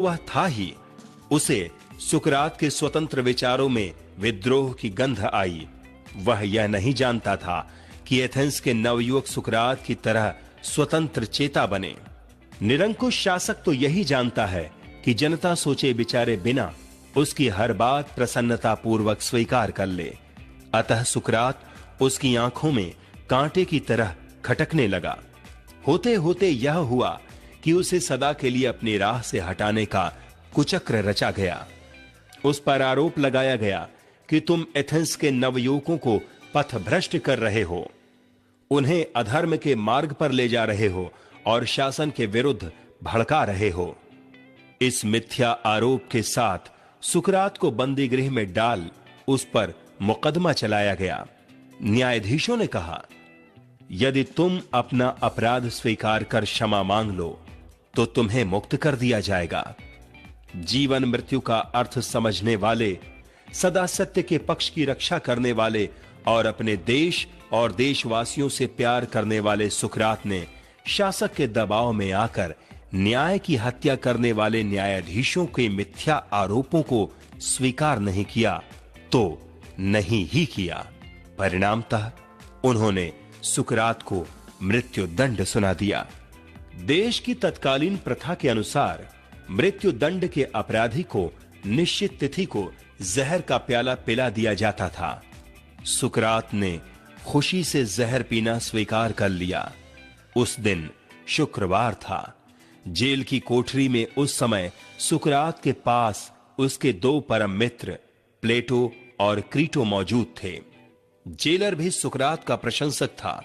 वह था ही, उसे सुकरात के स्वतंत्र विचारों में विद्रोह की गंध आई। वह यह नहीं जानता था कि एथेंस के नवयुवक सुकरात की तरह स्वतंत्र चेता बने। निरंकुश शासक तो यही जानता है कि जनता सोचे विचारे बिना उसकी हर बात प्रसन्नता पूर्वक स्वीकार कर ले। अतः सुकरात उसकी आंखों में कांटे की तरह खटकने लगा। होते होते यह हुआ कि उसे सदा के लिए अपनी राह से हटाने का कुचक्र रचा गया। उस पर आरोप लगाया गया कि तुम एथेंस के नवयुवकों को पथभ्रष्ट कर रहे हो, उन्हें अधर्म के मार्ग पर ले जा रहे हो और शासन के विरुद्ध भड़का रहे हो। इस मिथ्या आरोप के साथ सुकरात को बंदी गृह में डाल उस पर मुकदमा चलाया गया। न्यायाधीशों ने कहा, यदि तुम अपना अपराध स्वीकार कर क्षमा मांग लो तो तुम्हें मुक्त कर दिया जाएगा। जीवन मृत्यु का अर्थ समझने वाले, सदा सत्य के पक्ष की रक्षा करने वाले और अपने देश और देशवासियों से प्यार करने वाले सुकरात ने शासक के दबाव में आकर न्याय की हत्या करने वाले न्यायाधीशों के मिथ्या आरोपों को स्वीकार नहीं किया तो नहीं ही किया। परिणामतः उन्होंने सुकरात को मृत्यु दंड सुना दिया। देश की तत्कालीन प्रथा के अनुसार मृत्यु दंड के अपराधी को निश्चित तिथि को जहर का प्याला पिला दिया जाता था। सुकरात ने खुशी से जहर पीना स्वीकार कर लिया। उस दिन शुक्रवार था। जेल की कोठरी में उस समय सुकरात के पास उसके दो परम मित्र प्लेटो और क्रीटो मौजूद थे। जेलर भी सुकरात का प्रशंसक था।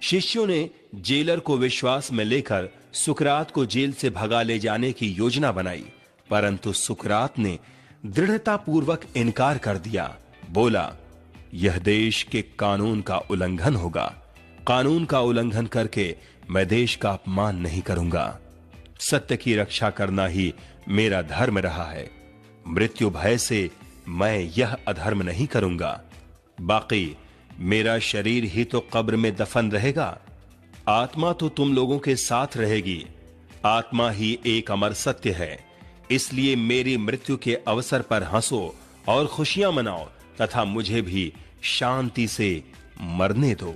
शिष्यों ने जेलर को विश्वास में लेकर सुकरात को जेल से भगा ले जाने की योजना बनाई, परंतु सुकरात ने दृढ़तापूर्वक इनकार कर दिया। बोला, यह देश के कानून का उल्लंघन होगा। कानून का उल्लंघन करके मैं देश का अपमान नहीं करूंगा। सत्य की रक्षा करना ही मेरा धर्म रहा है। मृत्यु भय से मैं यह अधर्म नहीं करूंगा। बाकी मेरा शरीर ही तो कब्र में दफन रहेगा, आत्मा तो तुम लोगों के साथ रहेगी। आत्मा ही एक अमर सत्य है, इसलिए मेरी मृत्यु के अवसर पर हंसो और खुशियां मनाओ तथा मुझे भी शांति से मरने दो।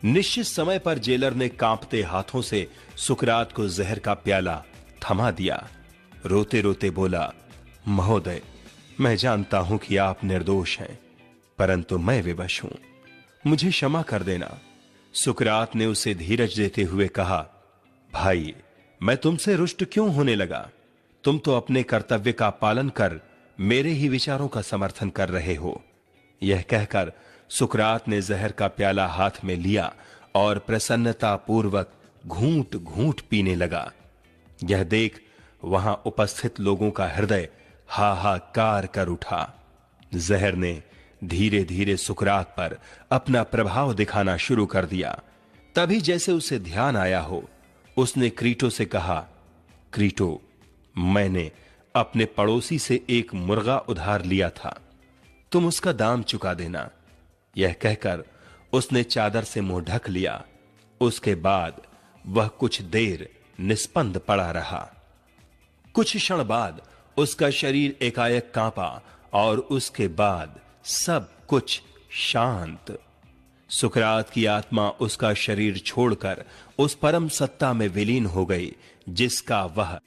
निश्चित समय पर जेलर ने कांपते हाथों से सुकरात को जहर का प्याला थमा दिया। रोते रोते बोला, महोदय, मैं जानता हूं कि आप निर्दोष हैं, परंतु मैं विवश हूं, मुझे क्षमा कर देना। सुकरात ने उसे धीरज देते हुए कहा, भाई, मैं तुमसे रुष्ट क्यों होने लगा? तुम तो अपने कर्तव्य का पालन कर मेरे ही विचारों का समर्थन कर रहे हो। यह कहकर सुकरात ने जहर का प्याला हाथ में लिया और प्रसन्नता पूर्वक घूंट घूंट पीने लगा। यह देख वहां उपस्थित लोगों का हृदय हाहाकार कर उठा। जहर ने धीरे धीरे सुकरात पर अपना प्रभाव दिखाना शुरू कर दिया। तभी जैसे उसे ध्यान आया हो, उसने क्रीटो से कहा, क्रीटो, मैंने अपने पड़ोसी से एक मुर्गा उधार लिया था, तुम उसका दाम चुका देना। यह कहकर उसने चादर से मुंह ढक लिया। उसके बाद वह कुछ देर निस्पंद पड़ा रहा। कुछ क्षण बाद उसका शरीर एकाएक कांपा और उसके बाद सब कुछ शांत। सुकरात की आत्मा उसका शरीर छोड़कर उस परम सत्ता में विलीन हो गई जिसका वह